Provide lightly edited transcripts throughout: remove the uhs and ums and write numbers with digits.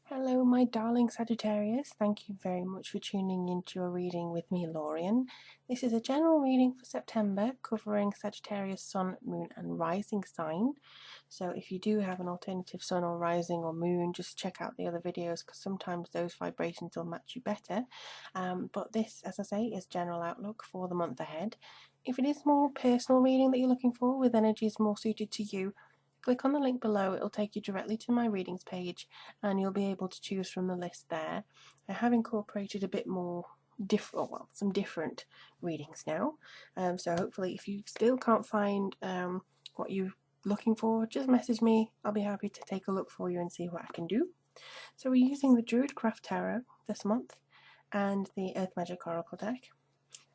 Hello, my darling Sagittarius. Thank you very much for tuning into your reading with me, Lorien. This is a general reading for September covering Sagittarius Sun, Moon, and Rising sign. So if you do have an alternative Sun or Rising or Moon, just check out the other videos because sometimes those vibrations will match you better. But this, as I say, is general outlook for the month ahead. If it is more personal reading that you're looking for with energies more suited to you, click on the link below. It'll take you directly to my readings page and you'll be able to choose from the list there. I have incorporated a bit more some different readings now. So hopefully if you still can't find what you're looking for, just message me. I'll be happy to take a look for you and see what I can do. So we're using the Druidcraft Tarot this month and the Earth Magic Oracle deck.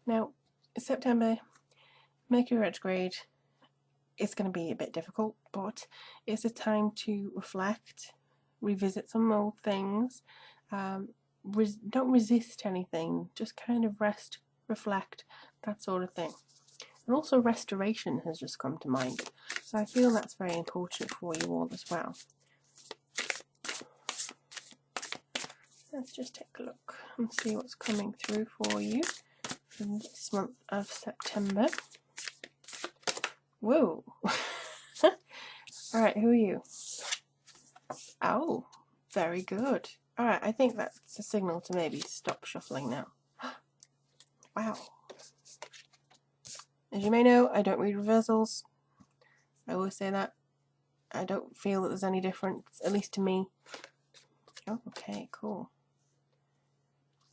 Now, September, Mercury retrograde, it's going to be a bit difficult, but it's a time to reflect, revisit some old things. Don't resist anything, just kind of rest, reflect, that sort of thing. And also restoration has just come to mind, so I feel that's very important for you all as well. Let's just take a look and see what's coming through for you in this month of September. Whoa! Alright, who are you? Oh, very good. Alright, I think that's a signal to maybe stop shuffling now. Wow. As you may know, I don't read reversals. I always say that. I don't feel that there's any difference, at least to me. Oh, okay, cool.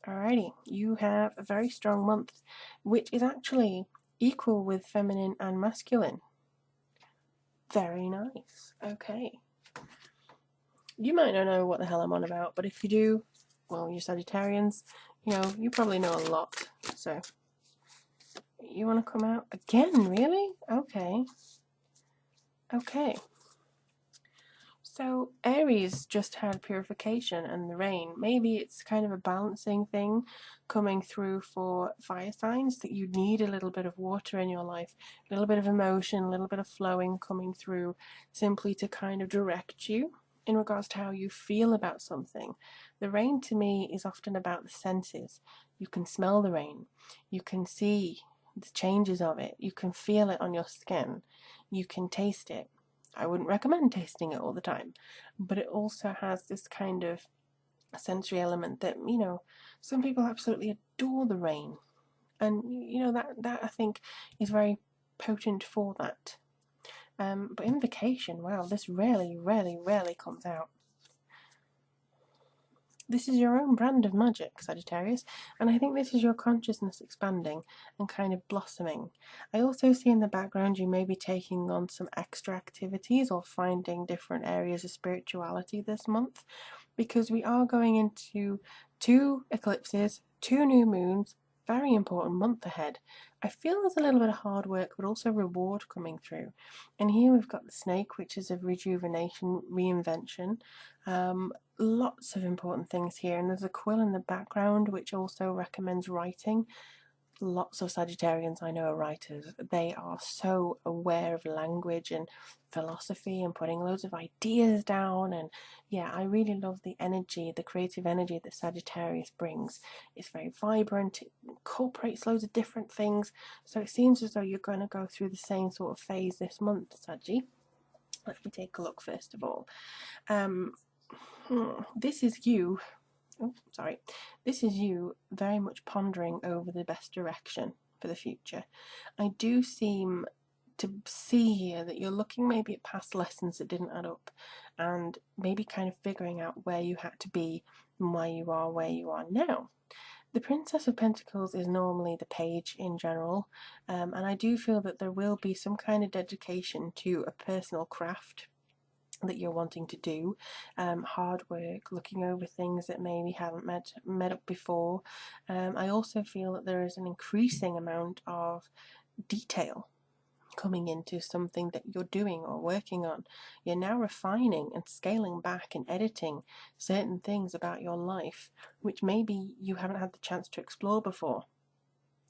Alrighty, you have a very strong month, which is actually equal with feminine and masculine. Very nice. Okay. You might not know what the hell I'm on about, but if you do, well, you're Sagittarians, you know, you probably know a lot. So, you want to come out again, really? Okay. Okay. So, Aries just had purification and the rain. Maybe it's kind of a balancing thing coming through for fire signs, that you need a little bit of water in your life, a little bit of emotion, a little bit of flowing coming through, simply to kind of direct you in regards to how you feel about something. The rain to me is often about the senses. You can smell the rain, you can see the changes of it, you can feel it on your skin, you can taste it. I wouldn't recommend tasting it all the time, but it also has this kind of sensory element that, you know, some people absolutely adore the rain, and you know that I think is very potent for that. But invocation, wow, this rarely comes out. This is your own brand of magic, Sagittarius, and I think this is your consciousness expanding and kind of blossoming. I also see in the background you may be taking on some extra activities or finding different areas of spirituality this month, because we are going into 2 eclipses, 2 new moons, very important month ahead. I feel there's a little bit of hard work, but also reward coming through. And here we've got the snake, which is a rejuvenation, reinvention. Lots of important things here, and there's a quill in the background which also recommends writing. Lots of Sagittarians I know are writers. They are so aware of language and philosophy and putting loads of ideas down, and yeah, I really love the energy, the creative energy that Sagittarius brings. It's very vibrant, it incorporates loads of different things, so it seems as though you're going to go through the same sort of phase this month, Saggy. Let me take a look first of all. This is you. Oh, sorry. This is you very much pondering over the best direction for the future. I do seem to see here that you're looking maybe at past lessons that didn't add up, and maybe kind of figuring out where you had to be and why you are where you are now. The Princess of Pentacles is normally the page in general, and I do feel that there will be some kind of dedication to a personal craft that you're wanting to do, hard work, looking over things that maybe haven't met up before. I also feel that there is an increasing amount of detail coming into something that you're doing or working on. You're now refining and scaling back and editing certain things about your life which maybe you haven't had the chance to explore before.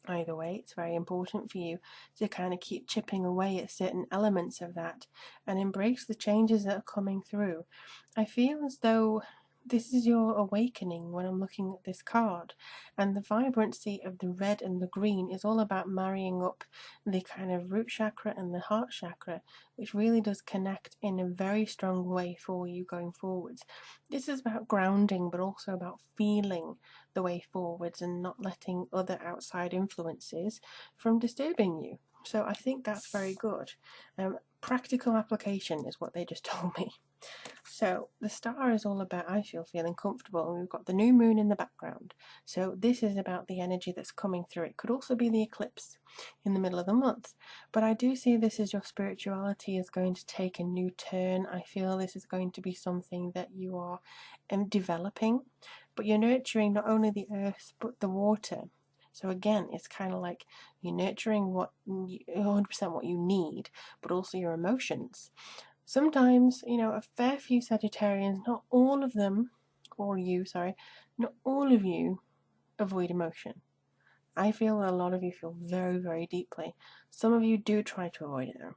Either way, it's very important for you to kind of keep chipping away at certain elements of that and embrace the changes that are coming through. I feel as though this is your awakening when I'm looking at this card. And the vibrancy of the red and the green is all about marrying up the kind of root chakra and the heart chakra, which really does connect in a very strong way for you going forwards. This is about grounding, but also about feeling the way forwards and not letting other outside influences from disturbing you. So I think that's very good. Practical application is what they just told me. So the star is all about, I feel, feeling comfortable, and we've got the new moon in the background. So this is about the energy that's coming through. It could also be the eclipse in the middle of the month, but I do see this as your spirituality is going to take a new turn. I feel this is going to be something that you are developing, but you're nurturing not only the earth but the water. So again, it's kind of like you're nurturing 100% what you need, but also your emotions. Sometimes, a fair few Sagittarians, not all of them, not all of you avoid emotion. I feel that a lot of you feel very, very deeply. Some of you do try to avoid it though.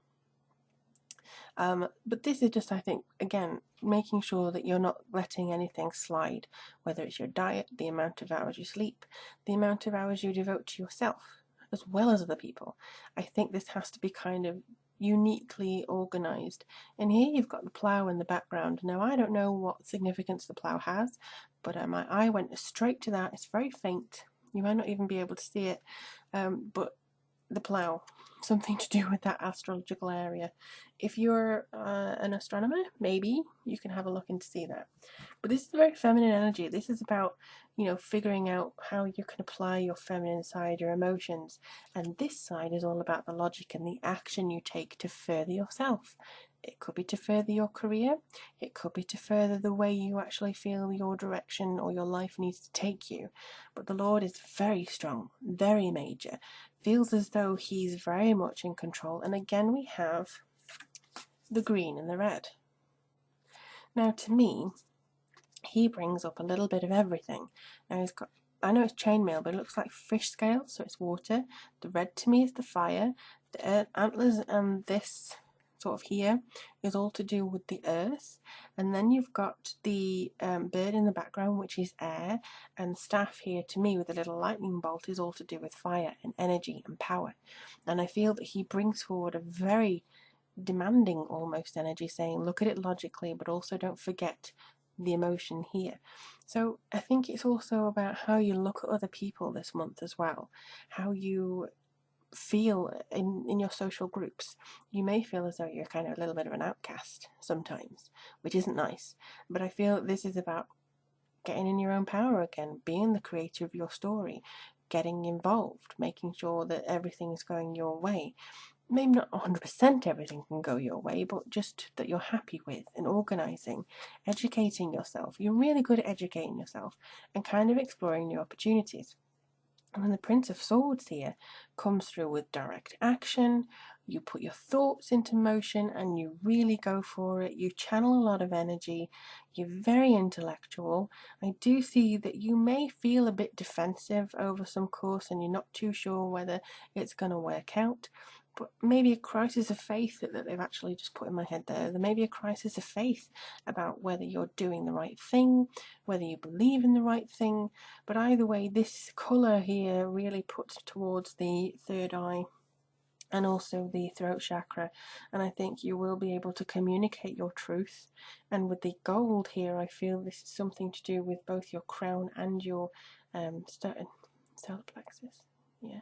But this is just, I think, again, making sure that you're not letting anything slide, whether it's your diet, the amount of hours you sleep, the amount of hours you devote to yourself, as well as other people. I think this has to be kind of uniquely organized. And here you've got the plough in the background. Now, I don't know what significance the plough has, but my eye went straight to that. It's very faint. You might not even be able to see it, but the plough, something to do with that astrological area. If you're an astronomer, maybe you can have a look into see that. But this is very feminine energy. This is about, figuring out how you can apply your feminine side, your emotions. And this side is all about the logic and the action you take to further yourself. It could be to further your career. It could be to further the way you actually feel your direction or your life needs to take you. But the Lord is very strong, very major. Feels as though he's very much in control. And again, we have the green and the red. Now, to me, he brings up a little bit of everything. Now, he's got, I know it's chainmail, but it looks like fish scales, so it's water. The red to me is the fire. The antlers and this sort of here is all to do with the earth. And then you've got the bird in the background, which is air. And staff here to me with a little lightning bolt is all to do with fire and energy and power. And I feel that he brings forward a very demanding almost energy, saying look at it logically, but also don't forget the emotion here. So I think it's also about how you look at other people this month as well, how you feel in your social groups. You may feel as though you're kind of a little bit of an outcast sometimes, which isn't nice, but I feel that this is about getting in your own power again, being the creator of your story, getting involved, making sure that everything's going your way. Maybe not 100% everything can go your way, but just that you're happy with, and organising, educating yourself. You're really good at educating yourself and kind of exploring new opportunities. And then the Prince of Swords here comes through with direct action. You put your thoughts into motion and you really go for it. You channel a lot of energy. You're very intellectual. I do see that you may feel a bit defensive over some course and you're not too sure whether it's going to work out. But maybe a crisis of faith that they've actually just put in my head there. There may be a crisis of faith about whether you're doing the right thing, whether you believe in the right thing. But either way, this colour here really puts towards the third eye and also the throat chakra. And I think you will be able to communicate your truth. And with the gold here, I feel this is something to do with both your crown and your solar plexus. Yeah.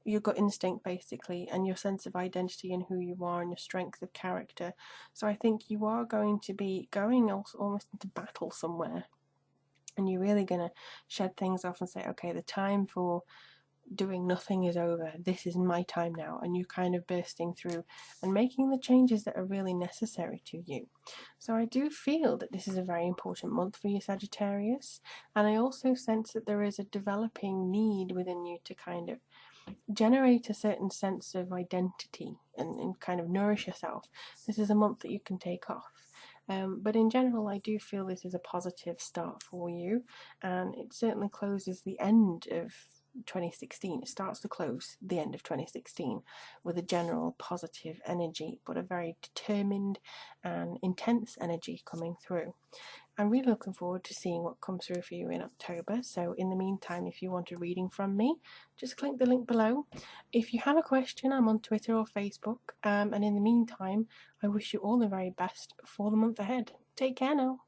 Your gut instinct basically, and your sense of identity and who you are and your strength of character. So I think you are going to be going almost into battle somewhere, and you're really going to shed things off and say, okay, the time for doing nothing is over. This is my time now. And you're kind of bursting through and making the changes that are really necessary to you. So I do feel that this is a very important month for you, Sagittarius. And I also sense that there is a developing need within you to kind of generate a certain sense of identity and kind of nourish yourself. This is a month that you can take off. But in general, I do feel this is a positive start for you, and it certainly closes the end of 2016. It starts to close the end of 2016 with a general positive energy, but a very determined and intense energy coming through. I'm really looking forward to seeing what comes through for you in October. So in the meantime, if you want a reading from me, just click the link below. If you have a question, I'm on Twitter or Facebook. And in the meantime, I wish you all the very best for the month ahead. Take care now.